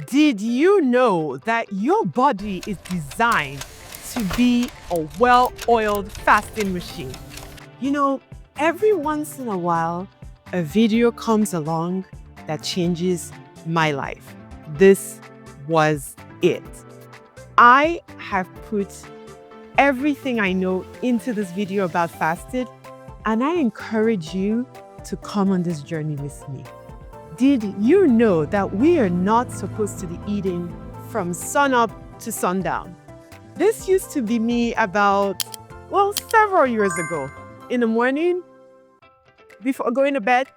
Did you know that your body is designed to be a well-oiled fasting machine? You know, every once in a while, a video comes along that changes my life. This was it. I have put everything I know into this video about fasting, and I encourage you to come on this journey with me. Did you know that we are not supposed to be eating from sunup to sundown? This used to be me about, several years ago. In the morning, before going to bed,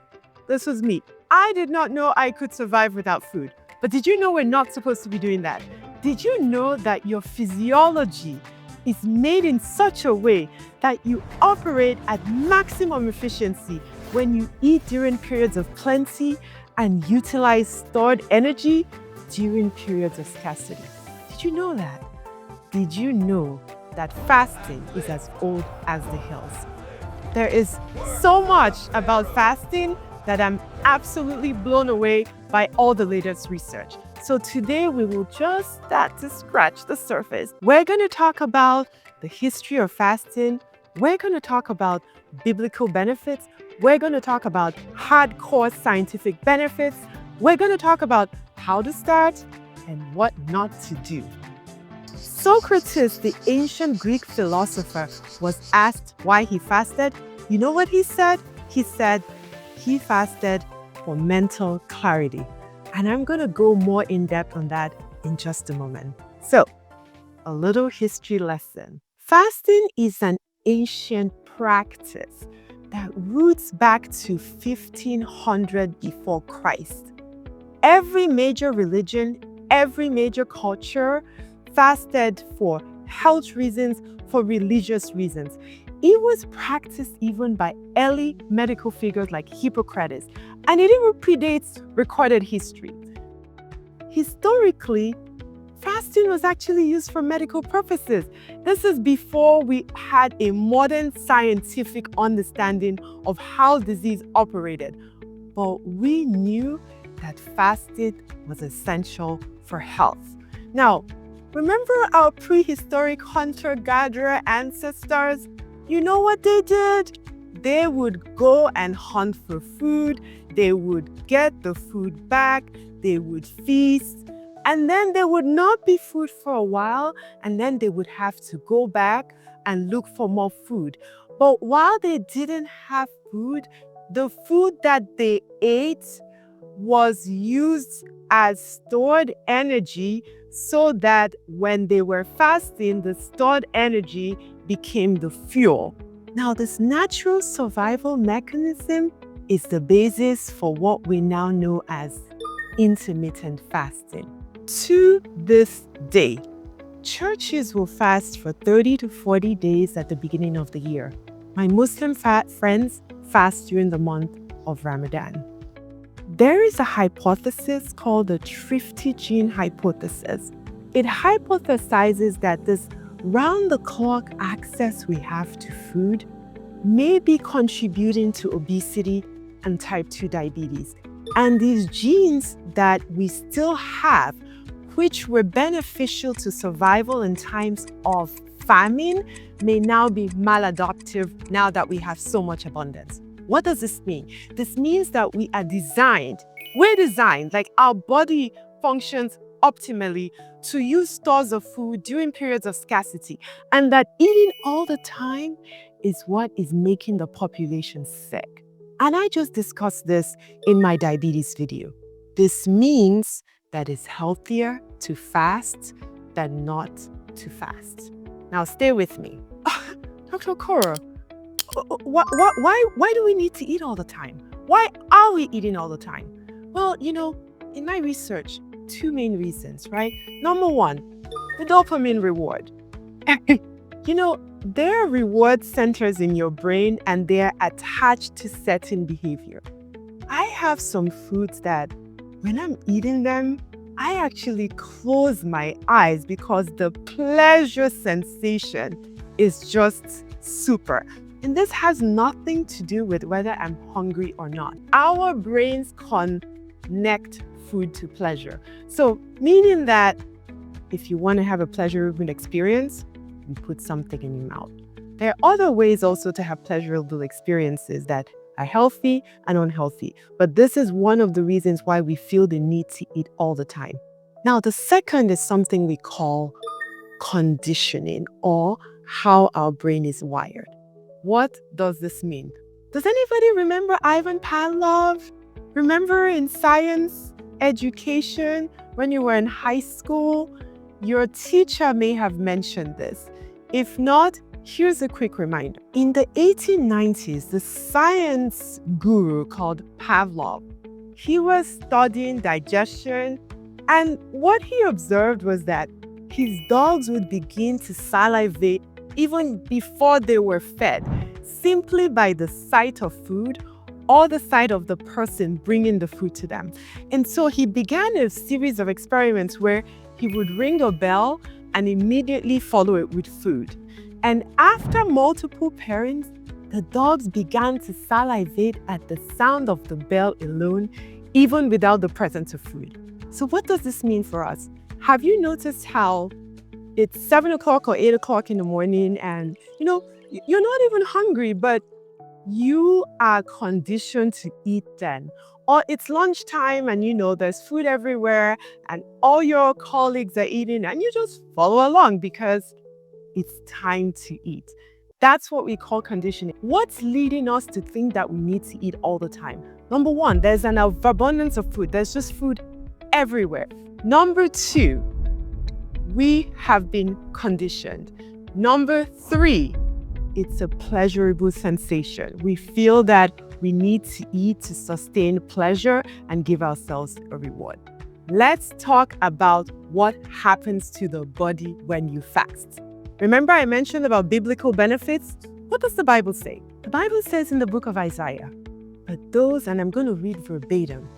this was me. I did not know I could survive without food. But did you know we're not supposed to be doing that? Did you know that your physiology is made in such a way that you operate at maximum efficiency when you eat during periods of plenty and utilize stored energy during periods of scarcity? Did you know that? Did you know that fasting is as old as the hills? There is so much about fasting that I'm absolutely blown away by all the latest research. So today we will just start to scratch the surface. We're going to talk about the history of fasting. We're going to talk about biblical benefits. We're going to talk about hardcore scientific benefits. We're going to talk about how to start and what not to do. Socrates, the ancient Greek philosopher, was asked why he fasted. You know what he said? He said he fasted for mental clarity. And I'm going to go more in depth on that in just a moment. So, a little history lesson. Fasting is an ancient practice that roots back to 1500 before Christ. Every major religion, every major culture fasted for health reasons, for religious reasons. It was practiced even by early medical figures like Hippocrates, and it even predates recorded history. Historically, fasting was actually used for medical purposes. This is before we had a modern scientific understanding of how disease operated. But we knew that fasting was essential for health. Now, remember our prehistoric hunter-gatherer ancestors? You know what they did? They would go and hunt for food. They would get the food back. They would feast. And then there would not be food for a while. And then they would have to go back and look for more food. But while they didn't have food, the food that they ate was used as stored energy so that when they were fasting, the stored energy became the fuel. Now, this natural survival mechanism is the basis for what we now know as intermittent fasting. To this day, churches will fast for 30 to 40 days at the beginning of the year. My Muslim friends fast during the month of Ramadan. There is a hypothesis called the thrifty gene hypothesis. It hypothesizes that this round-the-clock access we have to food may be contributing to obesity and type 2 diabetes. And these genes that we still have, which were beneficial to survival in times of famine, may now be maladaptive now that we have so much abundance. What does this mean? This means that we're designed, like our body functions optimally to use stores of food during periods of scarcity, and that eating all the time is what is making the population sick. And I just discussed this in my diabetes video. This means that it's healthier to fast than not to fast. Now stay with me. Dr. Okoro, why do we need to eat all the time? Why are we eating all the time? Well, in my research, two main reasons, right? Number one, the dopamine reward. There are reward centers in your brain and they're attached to certain behavior. I have some foods that when I'm eating them, I actually close my eyes because the pleasure sensation is just super. And this has nothing to do with whether I'm hungry or not. Our brains connect food to pleasure. So, meaning that if you want to have a pleasurable experience, you put something in your mouth. There are other ways also to have pleasurable experiences that are healthy and unhealthy. But this is one of the reasons why we feel the need to eat all the time. Now, the second is something we call conditioning, or how our brain is wired. What does this mean? Does anybody remember Ivan Pavlov? Remember in science education, when you were in high school, your teacher may have mentioned this. If not, here's a quick reminder. In the 1890s, the science guru called Pavlov, he was studying digestion, and what he observed was that his dogs would begin to salivate even before they were fed, simply by the sight of food or the sight of the person bringing the food to them. And so he began a series of experiments where he would ring a bell and immediately follow it with food. And after multiple pairings, the dogs began to salivate at the sound of the bell alone, even without the presence of food. So what does this mean for us? Have you noticed how it's 7 o'clock or 8 o'clock in the morning and, you're not even hungry, but you are conditioned to eat then? Or it's lunchtime and there's food everywhere and all your colleagues are eating and you just follow along because it's time to eat. That's what we call conditioning. What's leading us to think that we need to eat all the time? Number one, there's an abundance of food. There's just food everywhere. Number two, we have been conditioned. Number three, it's a pleasurable sensation. We feel that we need to eat to sustain pleasure and give ourselves a reward. Let's talk about what happens to the body when you fast. Remember I mentioned about biblical benefits? What does the Bible say? The Bible says in the book of Isaiah, but those, and I'm going to read verbatim,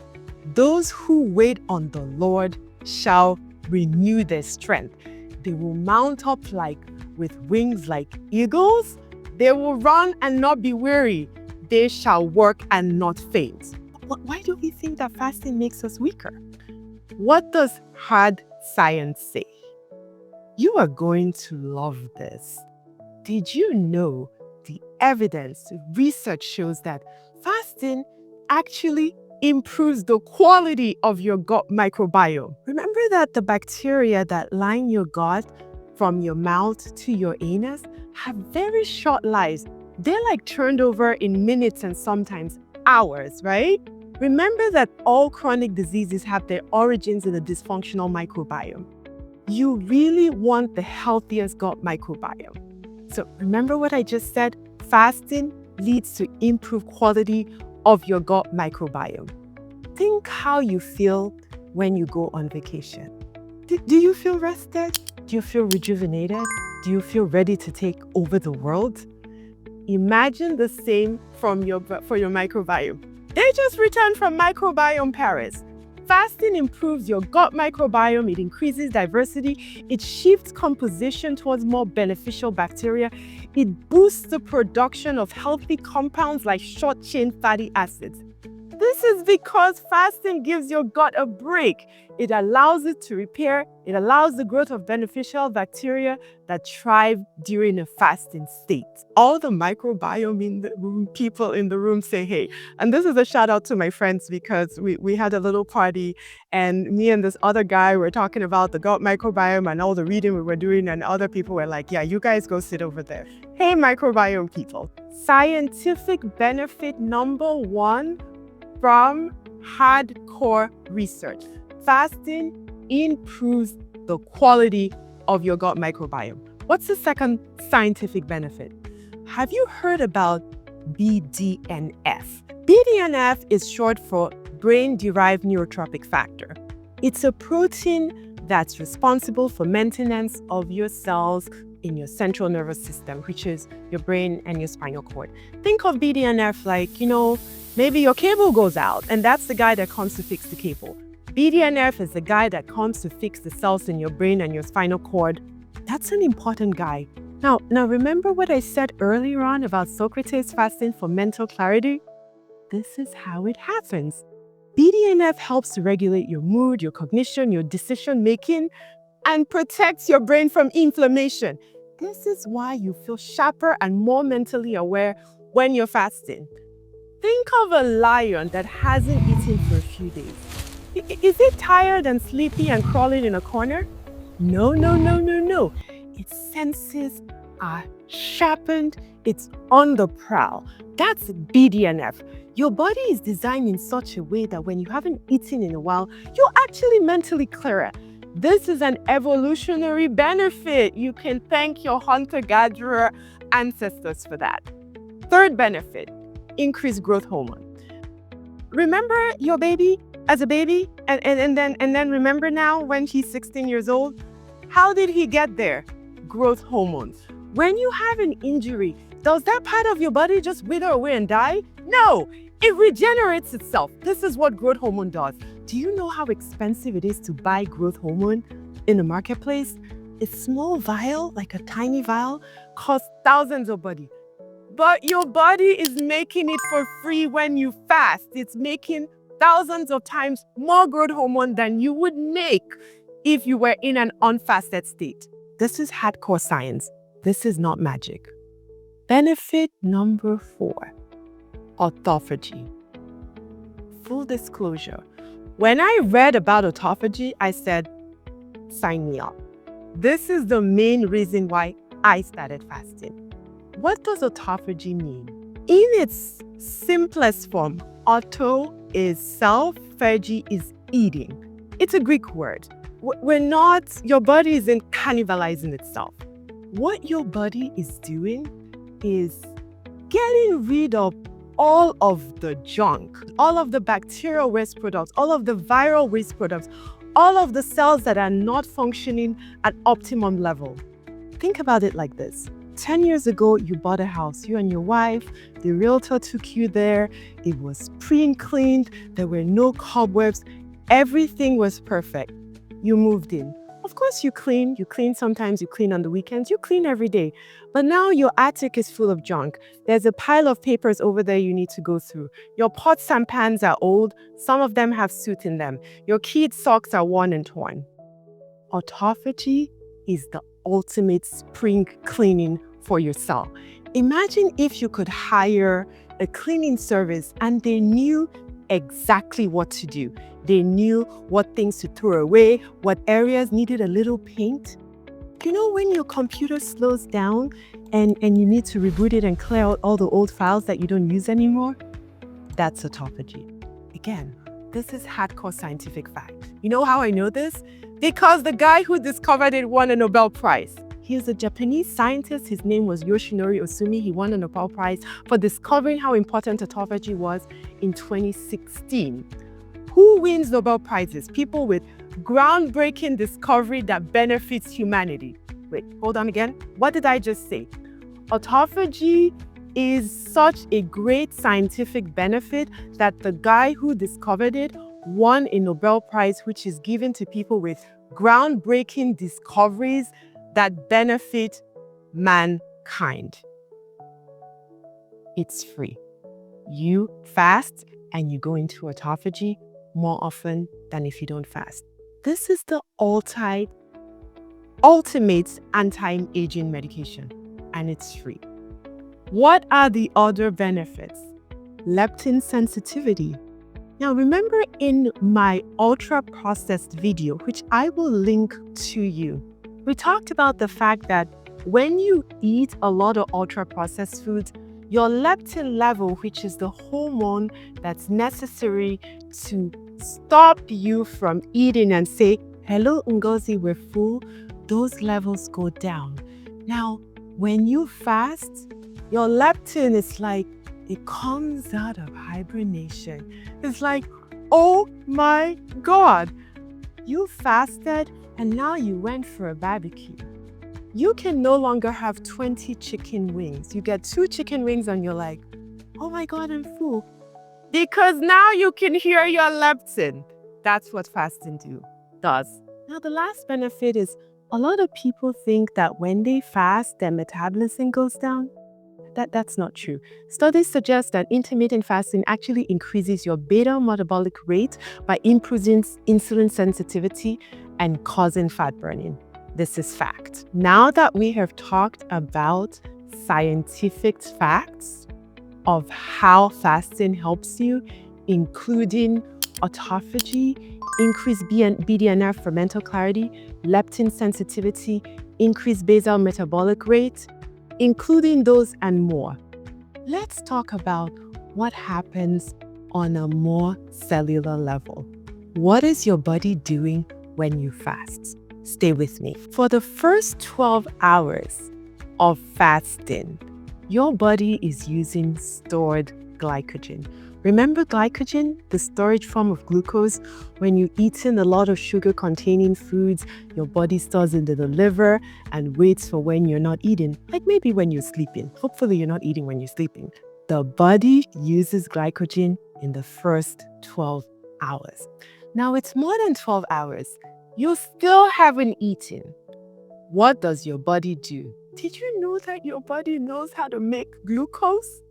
those who wait on the Lord shall renew their strength. They will mount up with wings like eagles. They will run and not be weary. They shall work and not faint. Why do we think that fasting makes us weaker? What does hard science say? You are going to love this. Did you know the evidence, research shows that fasting actually improves the quality of your gut microbiome? Remember that the bacteria that line your gut from your mouth to your anus have very short lives. They're turned over in minutes and sometimes hours, right? Remember that all chronic diseases have their origins in a dysfunctional microbiome. You really want the healthiest gut microbiome. So remember what I just said? Fasting leads to improved quality of your gut microbiome. Think how you feel when you go on vacation. Do you feel rested? Do you feel rejuvenated? Do you feel ready to take over the world? Imagine the same for your microbiome. They just returned from Microbiome Paris. Fasting improves your gut microbiome, it increases diversity, it shifts composition towards more beneficial bacteria, it boosts the production of healthy compounds like short-chain fatty acids. This is because fasting gives your gut a break. It allows it to repair, it allows the growth of beneficial bacteria that thrive during a fasting state. All the microbiome in the room, people in the room say, hey. And this is a shout out to my friends because we had a little party and me and this other guy were talking about the gut microbiome and all the reading we were doing, and other people were like, yeah, you guys go sit over there. Hey, microbiome people. Scientific benefit number one from hardcore research. Fasting improves the quality of your gut microbiome. What's the second scientific benefit? Have you heard about BDNF? BDNF is short for brain-derived neurotrophic factor. It's a protein that's responsible for maintenance of your cells in your central nervous system, which is your brain and your spinal cord. Think of BDNF like, maybe your cable goes out and that's the guy that comes to fix the cable. BDNF is the guy that comes to fix the cells in your brain and your spinal cord. That's an important guy. Now remember what I said earlier on about Socrates fasting for mental clarity? This is how it happens. BDNF helps to regulate your mood, your cognition, your decision making, and protects your brain from inflammation. This is why you feel sharper and more mentally aware when you're fasting. Think of a lion that hasn't eaten for a few days. Is it tired and sleepy and crawling in a corner? No, no, no, no, no. Its senses are sharpened. It's on the prowl. That's BDNF. Your body is designed in such a way that when you haven't eaten in a while, you're actually mentally clearer. This is an evolutionary benefit. You can thank your hunter-gatherer ancestors for that. Third benefit, increased growth hormone. Remember your baby as a baby and then remember now when he's 16 years old? How did he get there? Growth hormones. When you have an injury, does that part of your body just wither away and die? No, it regenerates itself. This is what growth hormone does. Do you know how expensive it is to buy growth hormone in the marketplace? A small vial, like a tiny vial, costs thousands of money. But your body is making it for free when you fast. It's making thousands of times more growth hormone than you would make if you were in an unfasted state. This is hardcore science. This is not magic. Benefit number 4, autophagy. Full disclosure, when I read about autophagy, I said, sign me up. This is the main reason why I started fasting. What does autophagy mean? In its simplest form, auto is self, phagy is eating. It's a Greek word. Your body isn't cannibalizing itself. What your body is doing is getting rid of all of the junk, all of the bacterial waste products, all of the viral waste products, all of the cells that are not functioning at optimum level. Think about it like this. 10 years ago, you bought a house, you and your wife, the realtor took you there, it was pre-cleaned, there were no cobwebs, everything was perfect. You moved in. Of course you clean sometimes, you clean on the weekends, you clean every day. But now your attic is full of junk. There's a pile of papers over there you need to go through. Your pots and pans are old, some of them have soot in them. Your kids' socks are worn and torn. Autophagy is the ultimate spring cleaning for your cell. Imagine if you could hire a cleaning service and they knew exactly what to do. They knew what things to throw away, what areas needed a little paint. You know when your computer slows down and you need to reboot it and clear out all the old files that you don't use anymore? That's autophagy. Again, this is hardcore scientific fact. You know how I know this? Because the guy who discovered it won a Nobel Prize. He is a Japanese scientist. His name was Yoshinori Ohsumi. He won a Nobel Prize for discovering how important autophagy was in 2016. Who wins Nobel Prizes? People with groundbreaking discovery that benefits humanity. Wait, hold on again. What did I just say? Autophagy is such a great scientific benefit that the guy who discovered it won a Nobel Prize, which is given to people with groundbreaking discoveries that benefit mankind. It's free. You fast and you go into autophagy more often than if you don't fast. This is the ultimate anti-aging medication, and it's free. What are the other benefits? Leptin sensitivity. Now remember in my ultra-processed video, which I will link to you, we talked about the fact that when you eat a lot of ultra-processed foods, your leptin level, which is the hormone that's necessary to stop you from eating and say, hello, Ngozi, we're full, those levels go down. Now, when you fast, your leptin is like, it comes out of hibernation. It's like, oh my God, you fasted and now you went for a barbecue. You can no longer have 20 chicken wings. You get 2 chicken wings and you're like, oh my God, I'm full. Because now you can hear your leptin. That's what fasting does. Now, the last benefit is a lot of people think that when they fast, their metabolism goes down. That's not true. Studies suggest that intermittent fasting actually increases your beta metabolic rate by improving insulin sensitivity and causing fat burning. This is fact. Now that we have talked about scientific facts of how fasting helps you, including autophagy, increased BDNF for mental clarity, leptin sensitivity, increased basal metabolic rate, including those and more, let's talk about what happens on a more cellular level. What is your body doing when you fast? Stay with me. For the first 12 hours of fasting, your body is using stored glycogen. Remember glycogen, the storage form of glucose? When you're eating a lot of sugar-containing foods, your body stores into the liver and waits for when you're not eating, like maybe when you're sleeping. Hopefully you're not eating when you're sleeping. The body uses glycogen in the first 12 hours. Now it's more than 12 hours. You still haven't eaten. What does your body do? Did you know that your body knows how to make glucose?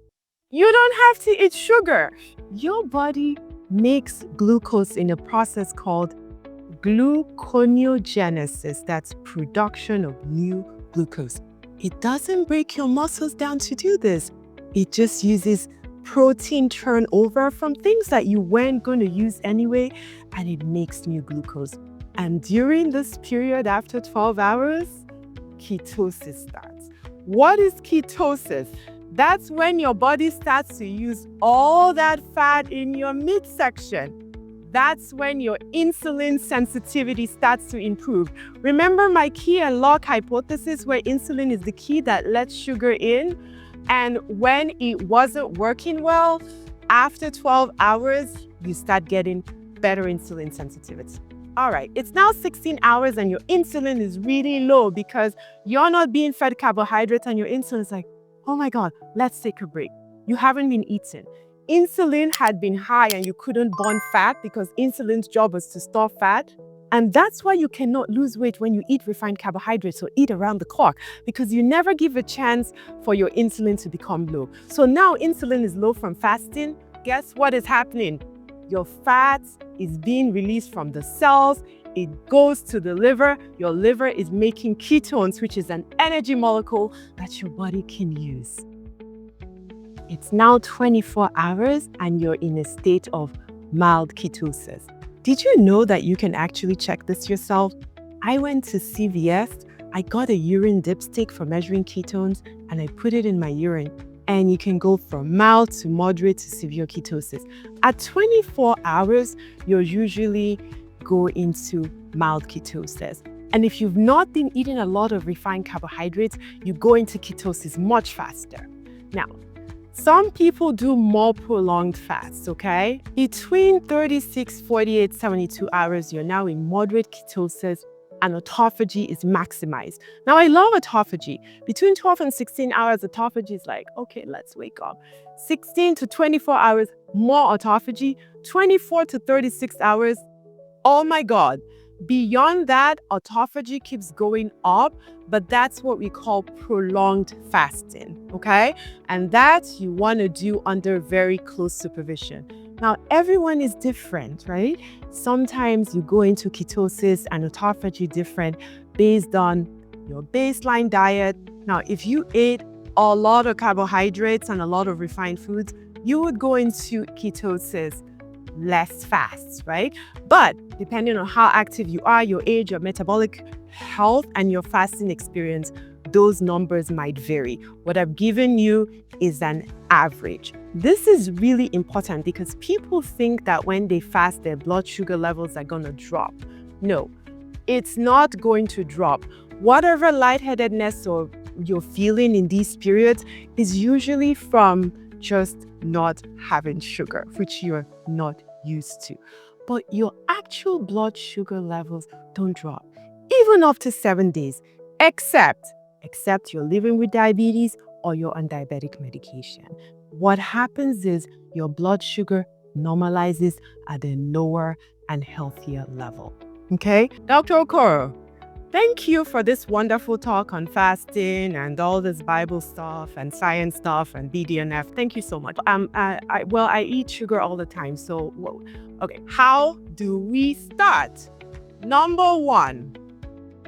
You don't have to eat sugar. Your body makes glucose in a process called gluconeogenesis. That's production of new glucose. It doesn't break your muscles down to do this. It just uses protein turnover from things that you weren't going to use anyway, and it makes new glucose. And during this period after 12 hours, ketosis starts. What is ketosis? That's when your body starts to use all that fat in your midsection. That's when your insulin sensitivity starts to improve. Remember my key and lock hypothesis, where insulin is the key that lets sugar in? And when it wasn't working well, after 12 hours, you start getting better insulin sensitivity. All right, it's now 16 hours and your insulin is really low because you're not being fed carbohydrates, and your insulin is like, oh my God, let's take a break. You haven't been eating. Insulin had been high and you couldn't burn fat because insulin's job was to store fat. And that's why you cannot lose weight when you eat refined carbohydrates or eat around the clock, because you never give a chance for your insulin to become low. So now insulin is low from fasting. Guess what is happening? Your fat is being released from the cells. It goes to the liver. Your liver is making ketones, which is an energy molecule that your body can use. It's now 24 hours and you're in a state of mild ketosis. Did you know that you can actually check this yourself? I went to CVS, I got a urine dipstick for measuring ketones, and I put it in my urine. And you can go from mild to moderate to severe ketosis. At 24 hours, you'll usually go into mild ketosis. And if you've not been eating a lot of refined carbohydrates, you go into ketosis much faster. Now, some people do more prolonged fasts, okay? Between 36, 48, 72 hours, you're now in moderate ketosis, and autophagy is maximized. Now, I love autophagy. Between 12 and 16 hours, autophagy is like, okay, let's wake up. 16 to 24 hours, more autophagy. 24 to 36 hours, oh my God. Beyond that, autophagy keeps going up, but that's what we call prolonged fasting, okay? And that you want to do under very close supervision. Now, everyone is different, right? Sometimes you go into ketosis and autophagy different based on your baseline diet. Now, if you ate a lot of carbohydrates and a lot of refined foods, you would go into ketosis less fast, right? But depending on how active you are, your age, your metabolic health, and your fasting experience, those numbers might vary. What I've given you is an average. This is really important because people think that when they fast, their blood sugar levels are going to drop. No, it's not going to drop. Whatever lightheadedness or you're feeling in these periods is usually from just not having sugar, which you're not used to. But your actual blood sugar levels don't drop, even after 7 days, except you're living with diabetes or you're on diabetic medication. What happens is your blood sugar normalizes at a lower and healthier level. Okay? Dr. Okoro, Thank you for this wonderful talk on fasting and all this Bible stuff and science stuff and BDNF. Thank you so much. I eat sugar all the time. So, okay, how do we start? Number one,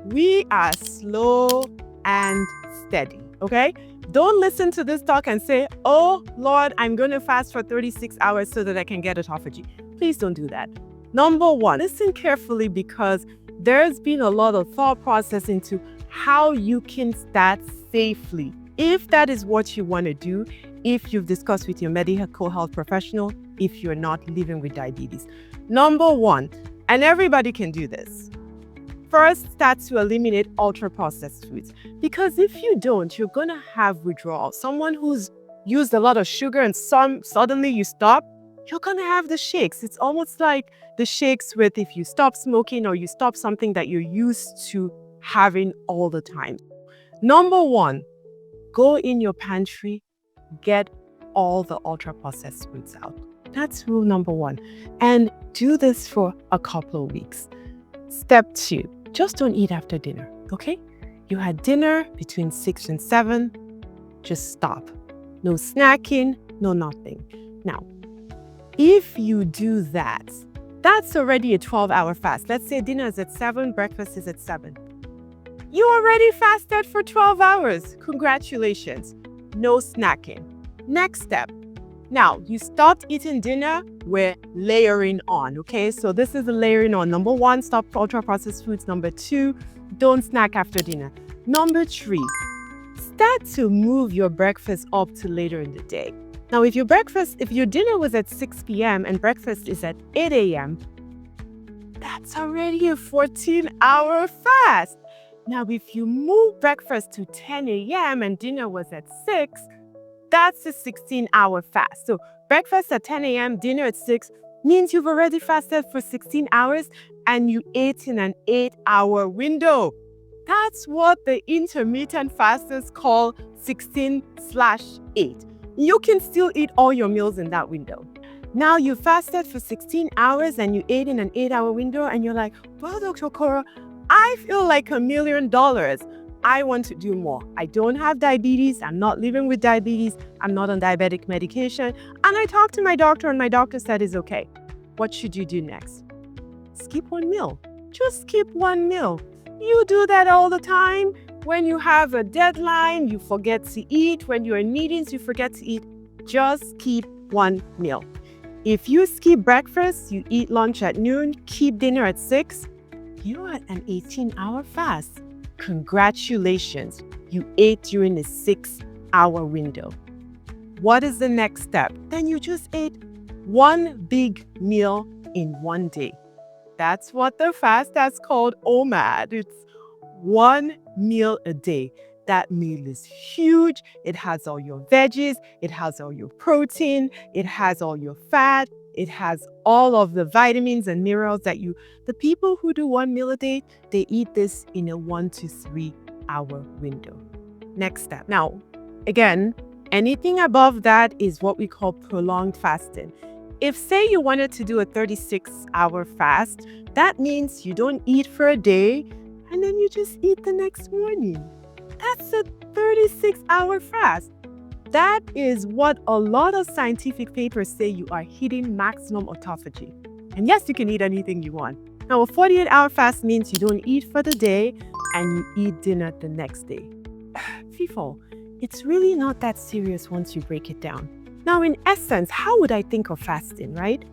we are slow and steady. Okay, don't listen to this talk and say, "Oh Lord, I'm going to fast for 36 hours so that I can get autophagy." Please don't do that. Number one, listen carefully, because there's been a lot of thought process into how you can start safely. If that is what you want to do, if you've discussed with your medical health professional, if you're not living with diabetes. Number one, and everybody can do this. First, start to eliminate ultra-processed foods. Because if you don't, you're going to have withdrawal. Someone who's used a lot of sugar and suddenly you stop, you're going to have the shakes. It's almost like the shakes with if you stop smoking or you stop something that you're used to having all the time. Number one, go in your pantry, get all the ultra-processed foods out. That's rule number one. And do this for a couple of weeks. Step two, just don't eat after dinner, okay? You had dinner between 6 and 7, just stop. No snacking, no nothing. Now, if you do that, that's already a 12-hour fast. Let's say dinner is at 7, breakfast is at 7. You already fasted for 12 hours. Congratulations. No snacking. Next step. Now, you stopped eating dinner, we're layering on, okay? So this is the layering on. Number one, stop ultra-processed foods. Number two, don't snack after dinner. Number three, start to move your breakfast up to later in the day. Now, if your dinner was at 6 p.m. and breakfast is at 8 a.m., that's already a 14-hour fast. Now, if you move breakfast to 10 a.m. and dinner was at 6, that's a 16-hour fast. So breakfast at 10 a.m., dinner at 6 means you've already fasted for 16 hours and you ate in an 8-hour window. That's what the intermittent fasters call 16/8. You can still eat all your meals in that window. Now you fasted for 16 hours and you ate in an 8-hour window and you're like, well, Dr. Okoro, I feel like $1 million. I want to do more. I don't have diabetes. I'm not living with diabetes. I'm not on diabetic medication. And I talked to my doctor and my doctor said it's okay. What should you do next? Skip one meal. Just skip one meal. You do that all the time. When you have a deadline, you forget to eat. When you're in meetings, you forget to eat. Just keep one meal. If you skip breakfast, you eat lunch at noon, keep dinner at 6, you're at an 18-hour fast. Congratulations, you ate during a 6-hour window. What is the next step? Then you just ate one big meal in one day. That's what the fast is called, OMAD. It's one meal a day. That meal is huge. It has all your veggies. It has all your protein. It has all your fat. It has all of the vitamins and minerals that the people who do one meal a day, they eat this in a 1 to 3 hour window. Next step. Now, again, anything above that is what we call prolonged fasting. If say you wanted to do a 36-hour fast, that means you don't eat for a day and then you just eat the next morning. That's a 36-hour fast. That is what a lot of scientific papers say you are hitting maximum autophagy. And yes, you can eat anything you want. Now, a 48-hour fast means you don't eat for the day and you eat dinner the next day. FIFO, it's really not that serious once you break it down. Now, in essence, how would I think of fasting, right?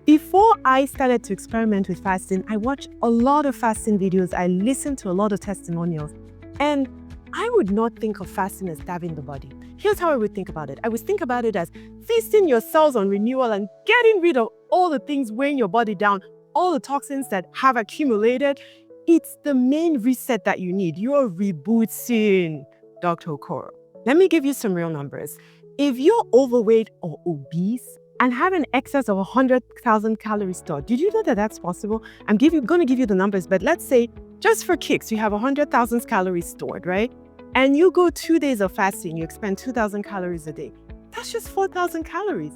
Before I started to experiment with fasting, I watched a lot of fasting videos. I listened to a lot of testimonials. And I would not think of fasting as starving the body. Here's how I would think about it. I would think about it as feasting your cells on renewal and getting rid of all the things weighing your body down, all the toxins that have accumulated. It's the main reset that you need. You're rebooting, Dr. Okoro. Let me give you some real numbers. If you're overweight or obese and have an excess of 100,000 calories stored, did you know that that's possible? I'm going to give you the numbers, but let's say just for kicks, you have 100,000 calories stored, right? And you go 2 days of fasting, you expend 2,000 calories a day. That's just 4,000 calories.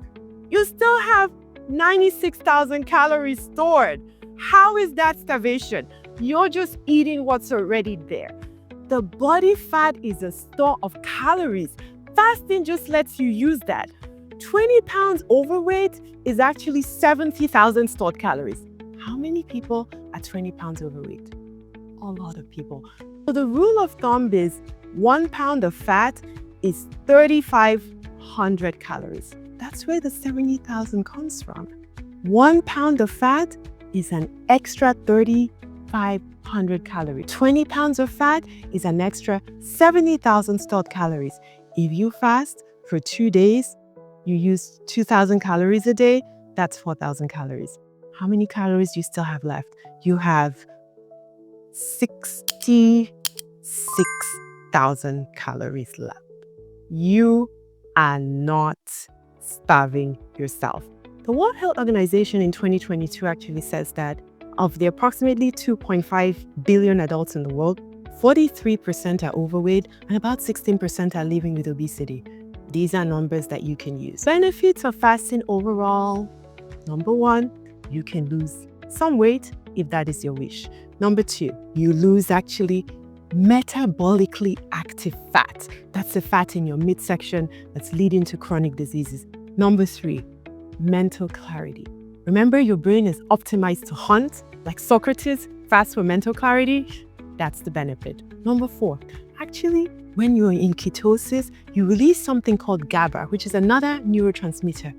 You still have 96,000 calories stored. How is that starvation? You're just eating what's already there. The body fat is a store of calories. Fasting just lets you use that. 20 pounds overweight is actually 70,000 stored calories. How many people are 20 pounds overweight? A lot of people. So the rule of thumb is 1 pound of fat is 3,500 calories. That's where the 70,000 comes from. 1 pound of fat is an extra 3,500 calories. 20 pounds of fat is an extra 70,000 stored calories. If you fast for 2 days, you use 2,000 calories a day, that's 4,000 calories. How many calories do you still have left? You have 66,000 calories left. You are not starving yourself. The World Health Organization in 2022 actually says that of the approximately 2.5 billion adults in the world, 43% are overweight and about 16% are living with obesity. These are numbers that you can use. Benefits of fasting overall. Number 1, you can lose some weight if that is your wish. Number 2, you lose actually metabolically active fat. That's the fat in your midsection that's leading to chronic diseases. Number 3, mental clarity. Remember, your brain is optimized to hunt, like Socrates, fast for mental clarity. That's the benefit. Number 4, actually, when you're in ketosis, you release something called GABA, which is another neurotransmitter.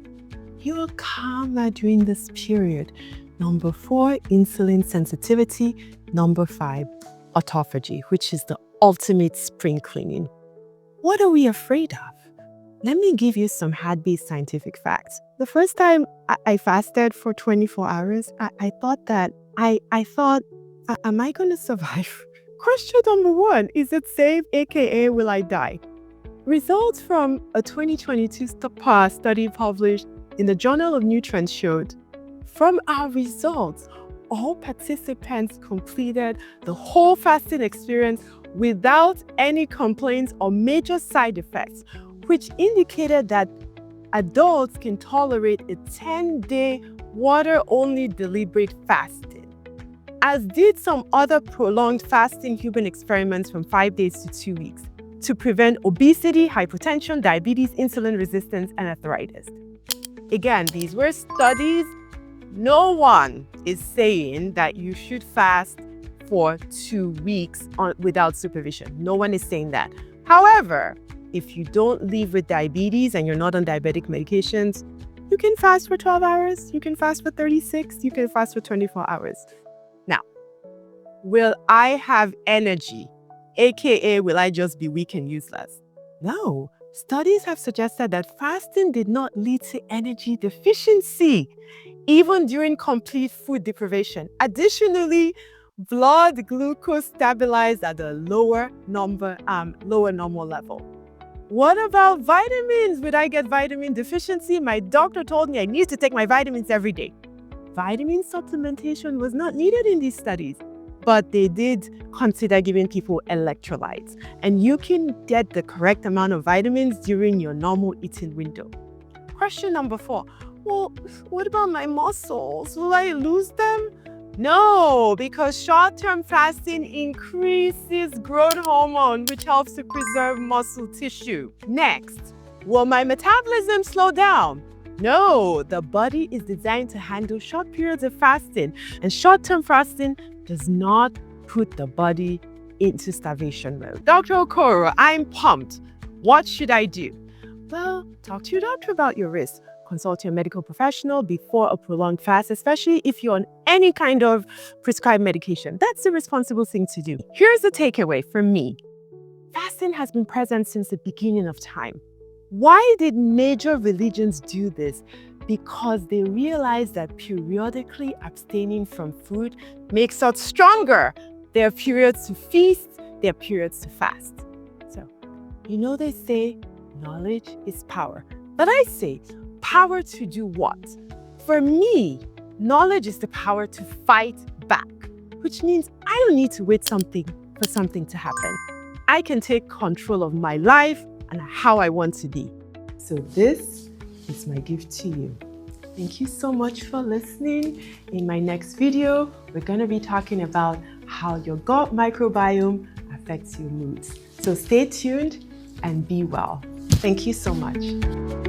You're calmer during this period. Number 4, insulin sensitivity. Number 5, autophagy, which is the ultimate spring cleaning. What are we afraid of? Let me give you some hard-based scientific facts. The first time I fasted for 24 hours, I thought, am I going to survive? Question number 1, is it safe, aka will I die? Results from a 2022 study published in the Journal of Nutrients showed, from our results, all participants completed the whole fasting experience without any complaints or major side effects, which indicated that adults can tolerate a 10-day water-only deliberate fasting, as did some other prolonged fasting human experiments from 5 days to 2 weeks to prevent obesity, hypertension, diabetes, insulin resistance, and arthritis. Again, these were studies. No one is saying that you should fast for 2 weeks without supervision. No one is saying that. However, if you don't live with diabetes and you're not on diabetic medications, you can fast for 12 hours, you can fast for 36, you can fast for 24 hours. Now, will I have energy, aka will I just be weak and useless? No. Studies have suggested that fasting did not lead to energy deficiency, even during complete food deprivation. Additionally, blood glucose stabilized at a lower normal level. What about vitamins? Would I get vitamin deficiency? My doctor told me I need to take my vitamins every day. Vitamin supplementation was not needed in these studies, but they did consider giving people electrolytes. And you can get the correct amount of vitamins during your normal eating window. Question number 4. Well, what about my muscles? Will I lose them? No, because short-term fasting increases growth hormone, which helps to preserve muscle tissue. Next, will my metabolism slow down? No, the body is designed to handle short periods of fasting, and short-term fasting does not put the body into starvation mode. Dr. Okoro, I'm pumped. What should I do? Well, talk to your doctor about your risk. Consult your medical professional before a prolonged fast, especially if you're on any kind of prescribed medication. That's the responsible thing to do. Here's the takeaway from me. Fasting has been present since the beginning of time. Why did major religions do this? Because they realized that periodically abstaining from food makes us stronger. There are periods to feast, there are periods to fast. So, they say knowledge is power. But I say, power to do what? For me, knowledge is the power to fight back, which means I don't need to wait for something to happen. I can take control of my life and how I want to be. So this is my gift to you. Thank you so much for listening. In my next video, we're going to be talking about how your gut microbiome affects your moods. So stay tuned and be well. Thank you so much.